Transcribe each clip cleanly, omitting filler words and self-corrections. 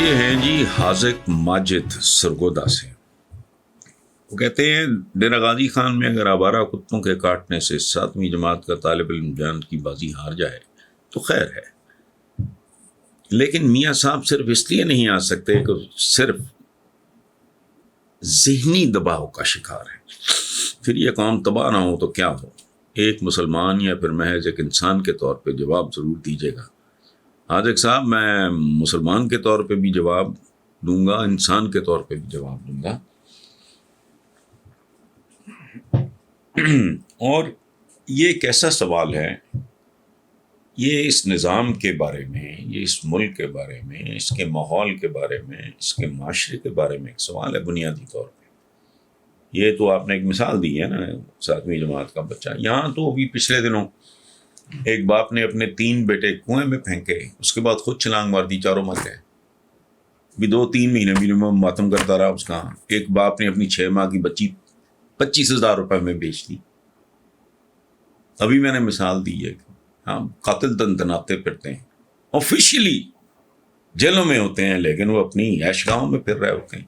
یہ ہیں جی حاذق ماجد سرگودا سے. وہ کہتے ہیں ڈیرہ غازی خان میں اگر آوارہ کتوں کے کاٹنے سے 7ویں جماعت کا طالب علم جان کی بازی ہار جائے تو خیر ہے، لیکن میاں صاحب صرف اس لیے نہیں آ سکتے کہ صرف ذہنی دباؤ کا شکار ہے. پھر یہ قوم تباہ نہ ہو تو کیا ہو؟ ایک مسلمان یا پھر محض ایک انسان کے طور پہ جواب ضرور دیجیے گا. حاذق صاحب میں مسلمان کے طور پہ بھی جواب دوں گا، انسان کے طور پہ بھی جواب دوں گا. اور یہ ایک ایسا سوال ہے، یہ اس نظام کے بارے میں، یہ اس ملک کے بارے میں، اس کے ماحول کے بارے میں، اس کے معاشرے کے بارے میں ایک سوال ہے بنیادی طور پہ. یہ تو آپ نے ایک مثال دی ہے نا 7ویں جماعت کا بچہ. یہاں تو ابھی پچھلے دنوں ایک باپ نے اپنے 3 بیٹے کنویں میں پھینکے، اس کے بعد خود چھلانگ مار دی، چاروں مر گئے. بھی 2-3 مہینے منیمم ماتم کرتا رہا اس کا. ایک باپ نے اپنی 6 ماہ کی بچی 25,000 روپے میں بیچ دی. ابھی میں نے مثال دی ہے کہ ہاں قاتل تنتناتے پھرتے ہیں، آفیشیلی جیلوں میں ہوتے ہیں، لیکن وہ اپنی عیش گاہوں میں پھر رہے ہوتے ہیں.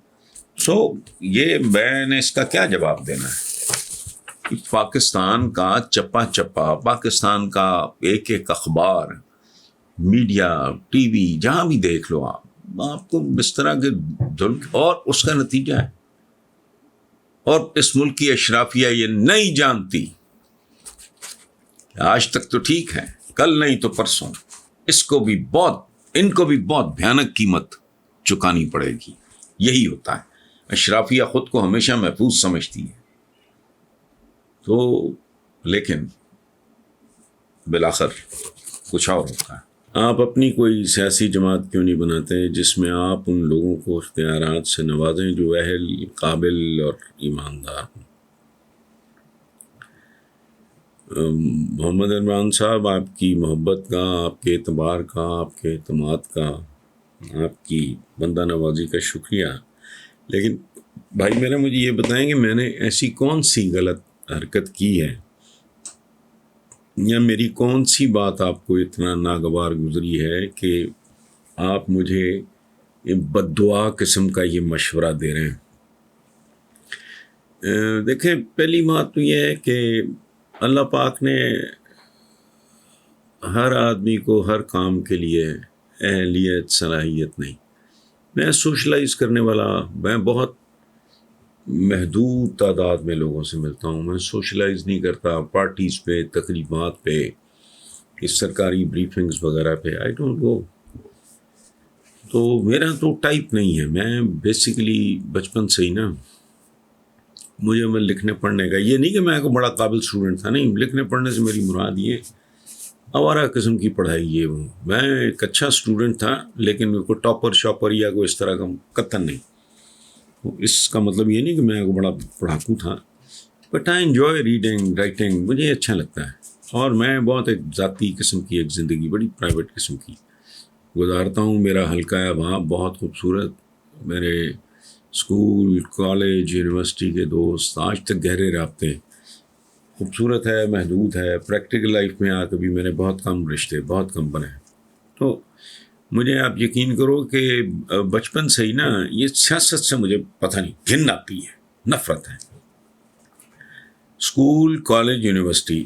یہ میں نے اس کا کیا جواب دینا ہے؟ پاکستان کا چپا چپا، پاکستان کا ایک ایک اخبار، میڈیا، ٹی وی، جہاں بھی دیکھ لو آپ کو اس طرح کے ظلم، اور اس کا نتیجہ ہے. اور اس ملک کی اشرافیہ یہ نہیں جانتی. آج تک تو ٹھیک ہے، کل نہیں تو پرسوں ان کو بھی بہت بھیانک قیمت چکانی پڑے گی. یہی ہوتا ہے، اشرافیہ خود کو ہمیشہ محفوظ سمجھتی ہے. تو لیکن بالآخر کچھ اور ہوتا ہے. آپ اپنی کوئی سیاسی جماعت کیوں نہیں بناتے جس میں آپ ان لوگوں کو اختیارات سے نوازیں جو اہل، قابل اور ایماندار ہوں؟ محمد عمران صاحب، آپ کی محبت کا، آپ کے اعتبار کا، آپ کے اعتماد کا، آپ کی بندہ نوازی کا شکریہ. لیکن بھائی میرا مجھے یہ بتائیں کہ میں نے ایسی کون سی غلط حرکت کی ہے، یا میری کون سی بات آپ کو اتنا ناگوار گزری ہے کہ آپ مجھے یہ بد دعا قسم کا یہ مشورہ دے رہے ہیں؟ دیکھیں، پہلی بات تو یہ ہے کہ اللہ پاک نے ہر آدمی کو ہر کام کے لیے اہلیت، صلاحیت نہیں. میں سوشلائز کرنے والا، میں بہت محدود تعداد میں لوگوں سے ملتا ہوں. میں سوشلائز نہیں کرتا پارٹیز پہ، تقریبات پہ، اس سرکاری بریفنگز وغیرہ پہ. I don't go. تو میرا تو ٹائپ نہیں ہے. میں بیسیکلی بچپن سے ہی نا، مجھے میں لکھنے پڑھنے کا، یہ نہیں کہ میں کوئی بڑا قابل اسٹوڈنٹ تھا، نہیں. لکھنے پڑھنے سے میری مراد یہ آوارہ قسم کی پڑھائی یہ ہوں. میں ایک اچھا اسٹوڈنٹ تھا، لیکن کوئی ٹاپر شاپر یا کوئی اس طرح کا قطن نہیں. اس کا مطلب یہ نہیں کہ میں کوئی بڑا پڑھاکو تھا، but I enjoy reading, writing, مجھے اچھا لگتا ہے. اور میں بہت ایک ذاتی قسم کی ایک زندگی، بڑی پرائیویٹ قسم کی گزارتا ہوں. میرا حلقہ احباب بہت خوبصورت. میرے اسکول، کالج، یونیورسٹی کے دوست آج تک گہرے رابطے، خوبصورت ہے، محدود ہے. پریکٹیکل لائف میں آ کے بھی میں نے بہت کم رشتے، بہت کم بنے. تو مجھے آپ یقین کرو کہ بچپن سے ہی نا یہ سیاست سے مجھے پتہ نہیں، گھن آتی ہے، نفرت ہے. اسکول، کالج، یونیورسٹی،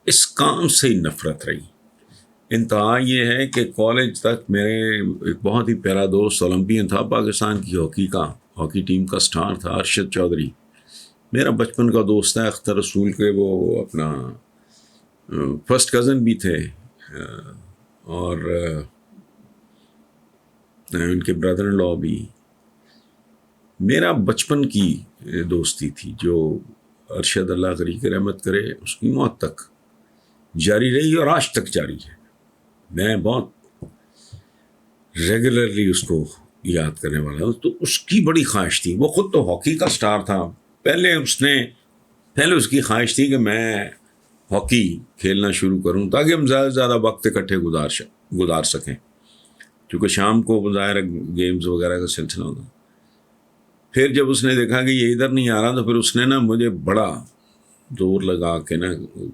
اس کام سے ہی نفرت رہی. انتہا یہ ہے کہ کالج تک میرے ایک بہت ہی پیارا دوست اولمپئن تھا، پاکستان کی ہاکی ٹیم کا سٹار تھا، ارشد چودھری. میرا بچپن کا دوست ہے، اختر رسول کے وہ اپنا فرسٹ کزن بھی تھے، اور ان کے برادر ان لا بھی. میرا بچپن کی دوستی تھی جو ارشد، اللہ غریق رحمت کرے، اس کی موت تک جاری رہی اور آج تک جاری ہے. میں بہت ریگولرلی اس کو یاد کرنے والا ہوں. تو اس کی بڑی خواہش تھی، وہ خود تو ہاکی کا سٹار تھا. پہلے اس کی خواہش تھی کہ میں ہاکی کھیلنا شروع کروں تاکہ ہم زیادہ سے زیادہ وقت اکٹھے گزار سکیں، کیونکہ شام کو ظاہر گیمز وغیرہ کا سلسلہ ہوتا. پھر جب اس نے دیکھا کہ یہ ادھر نہیں آ رہا، تو پھر اس نے نا مجھے بڑا زور لگا کے نا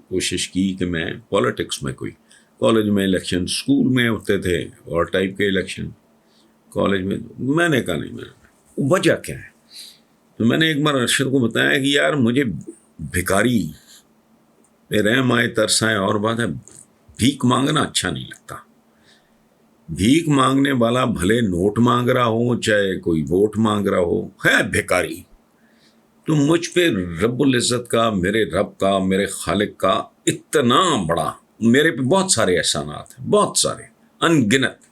کوشش کی کہ میں پالیٹکس میں، کوئی کالج میں الیکشن، اسکول میں ہوتے تھے اور ٹائپ کے الیکشن، کالج میں نے کہا نہیں، وجہ کیا ہے؟ تو میں نے ایک بار ارشد کو بتایا کہ یار مجھے بھکاری رحم آئے ترس آئے اور بات ہے، بھیک مانگنا اچھا نہیں لگتا. بھیک مانگنے والا بھلے نوٹ مانگ رہا ہو چاہے کوئی ووٹ مانگ رہا ہو، ہے بھکاری. تو مجھ پہ رب العزت کا، میرے رب کا، میرے خالق کا اتنا بڑا، میرے پہ بہت سارے احسانات ہیں، بہت سارے، ان گنت،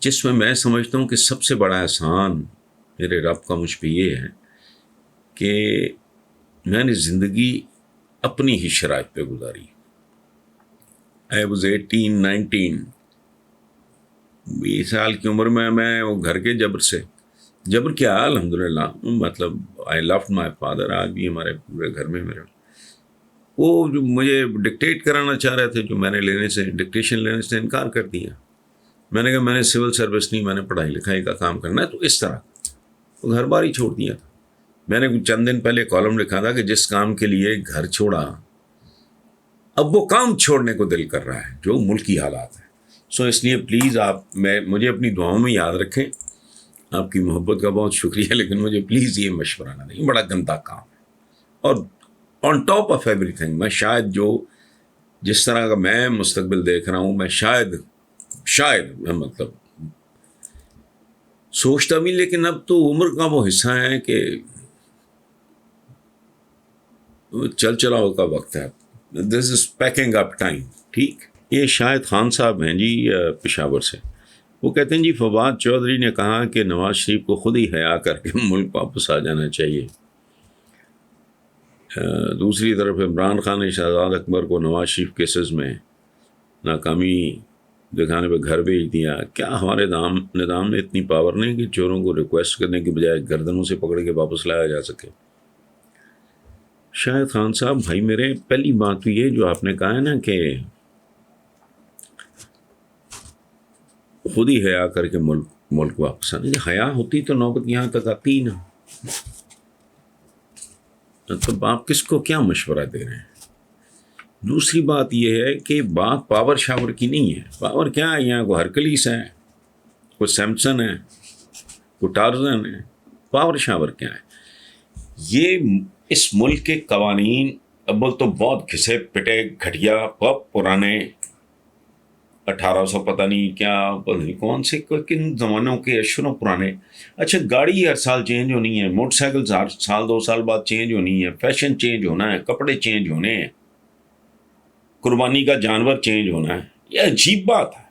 جس میں سمجھتا ہوں کہ سب سے بڑا احسان میرے رب کا مجھ پہ یہ ہے کہ میں نے زندگی اپنی ہی شرائط پہ گزاری. I was 18, 19، 20 سال کی عمر میں وہ گھر کے جبر کیا، الحمدللہ، مطلب I loved my father. آج بھی ہمارے پورے گھر میں میرے وہ جو مجھے ڈکٹیٹ کرانا چاہ رہے تھے، جو میں نے ڈکٹیشن لینے سے انکار کر دیا. میں نے کہا میں نے سول سروس نہیں، میں نے پڑھائی لکھائی کا کام کرنا ہے. تو اس طرح وہ گھر بار ہی چھوڑ دیا تھا. میں نے چند دن پہلے کالم لکھا تھا کہ جس کام کے لیے گھر چھوڑا اب وہ کام چھوڑنے کو دل کر رہا ہے، جو ملکی حالات ہیں. سو اس لیے پلیز آپ مجھے اپنی دعاؤں میں یاد رکھیں. آپ کی محبت کا بہت شکریہ، لیکن مجھے پلیز یہ مشورہ نہ دیں، بڑا گندا کام ہے. اور on top of every thing, میں شاید جس طرح کا میں مستقبل دیکھ رہا ہوں، میں شاید میں مطلب سوچتا بھی، لیکن اب تو عمر کا وہ حصہ ہے کہ چل چلاؤ کا وقت ہے. دس از پیکنگ اپ ٹائم. ٹھیک. یہ شاہد خان صاحب ہیں جی پشاور سے. وہ کہتے ہیں جی فواد چودھری نے کہا کہ نواز شریف کو خود ہی حیا کر کے ملک واپس آ جانا چاہیے. دوسری طرف عمران خان نے شہزاد اکبر کو نواز شریف کیسز میں ناکامی دکھانے پہ گھر بھیج دیا. کیا ہمارے نظام میں اتنی پاور نہیں کہ چوروں کو ریکویسٹ کرنے کی بجائے گردنوں سے پکڑ کے واپس لایا جا سکے؟ شاہد خان صاحب بھائی میرے، پہلی بات تو یہ جو آپ نے کہا ہے نا کہ خود ہی حیا کر کے ملک واپس آنے، حیا ہوتی تو نوبت یہاں تک آتی ہی نا. تو آپ کس کو کیا مشورہ دے رہے ہیں؟ دوسری بات یہ ہے کہ بات پاور شاور کی نہیں ہے. پاور کیا ہے؟ یہاں کوئی ہرکلیس ہے، کوئی سیمسن ہے، کوئی ٹارزن ہے. پاور شاور کیا ہے؟ یہ اس ملک کے قوانین اول تو بہت گھسے پٹے گھٹیا پرانے 1800 پتہ نہیں کیا، کون سے کن زمانوں کے اشروں پرانے. اچھا گاڑی ہر سال چینج ہونی ہے، موٹر سائیکل ہر سال 2 سال بعد چینج ہونی ہے، فیشن چینج ہونا ہے، کپڑے چینج ہونے ہیں، قربانی کا جانور چینج ہونا ہے. یہ عجیب بات ہے.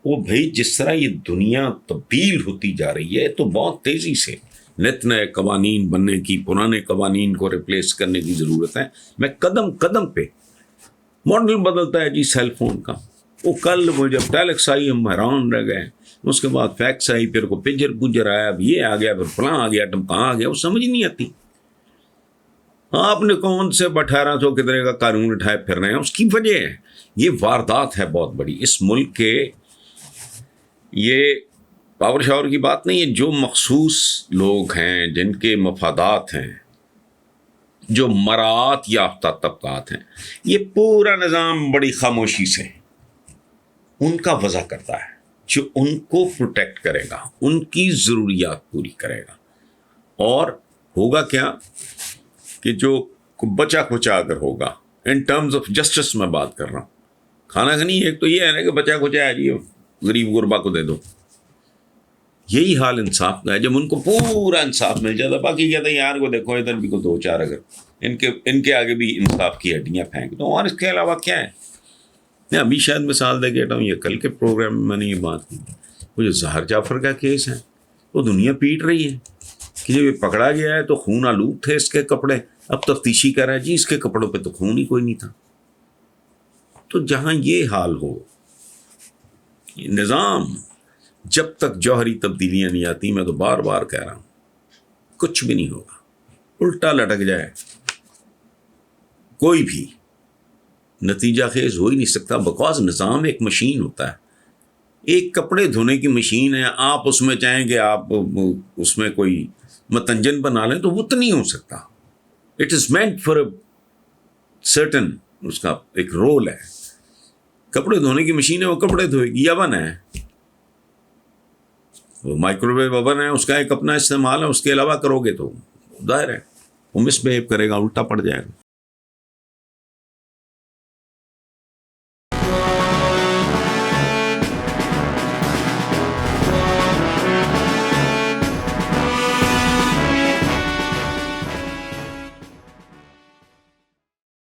وہ بھائی جس طرح یہ دنیا تبدیل ہوتی جا رہی ہے تو بہت تیزی سے نت نئے قوانین بننے کی، پرانے قوانین کو ریپلیس کرنے کی ضرورت ہے. میں قدم قدم پہ ماڈل بدلتا ہے جی سیل فون کا. وہ کل وہ جب ٹیلیکس آئی ہم حیران رہ گئے، اس کے بعد فیکس آئی، پھر کو پجر آیا، اب یہ آ گیا، پھر فلاں آ گیا، ٹمکاں آ گیا. وہ سمجھ نہیں آتی. آپ نے کون سے 1800 کتنے کا قانون اٹھائے پھر رہے ہیں؟ اس کی وجہ ہے یہ واردات ہے بہت بڑی اس ملک کے. یہ پاور شاور کی بات نہیں ہے. جو مخصوص لوگ ہیں جن کے مفادات ہیں، جو مراعات یافتہ طبقات ہیں، یہ پورا نظام بڑی خاموشی سے ان کا وضع کرتا ہے، جو ان کو پروٹیکٹ کرے گا، ان کی ضروریات پوری کرے گا. اور ہوگا کیا کہ جو بچا کھچا اگر ہوگا، ان ٹرمز آف جسٹس میں بات کر رہا ہوں، کھانا کھانی ایک تو یہ ہے نا کہ بچا کھچا ہے جی غریب غربا کو دے دو. یہی حال انصاف کا ہے. جب ان کو پورا انصاف مل جاتا، باقی کہتے ہیں یار کو دیکھو ادھر بھی کو 2-4 اگر ان کے آگے بھی انصاف کی ہڈیاں پھینک دو. اور اس کے علاوہ کیا ہے؟ میں ابھی شاید مثال دے کے ہٹا ہوں، یہ کل کے پروگرام میں نے یہ بات کی. وہ جو ظاہر جعفر کا کیس ہے، وہ دنیا پیٹ رہی ہے کہ جب یہ پکڑا گیا ہے تو خون آلود تھے اس کے کپڑے. اب تفتیشی کر رہا ہے جی اس کے کپڑوں پہ تو خون ہی کوئی نہیں تھا. تو جہاں یہ حال ہو، یہ نظام جب تک جوہری تبدیلیاں نہیں آتی، میں تو بار بار کہہ رہا ہوں، کچھ بھی نہیں ہوگا. الٹا لٹک جائے کوئی بھی نتیجہ خیز ہو ہی نہیں سکتا. بکواز نظام ایک مشین ہوتا ہے، ایک کپڑے دھونے کی مشین ہے. آپ اس میں چاہیں کہ آپ اس میں کوئی متنجن بنا لیں تو وہ تو نہیں ہو سکتا. It is meant for a certain, اس کا ایک رول ہے. کپڑے دھونے کی مشین ہے، وہ کپڑے دھوئے گی. یون ہے وہ مائکرو ویو اوون ہے، اس کا ایک اپنا استعمال ہے، اس کے علاوہ کرو گے تو ظاہر ہے وہ مس بہیو کرے گا، الٹا پڑ جائے گا.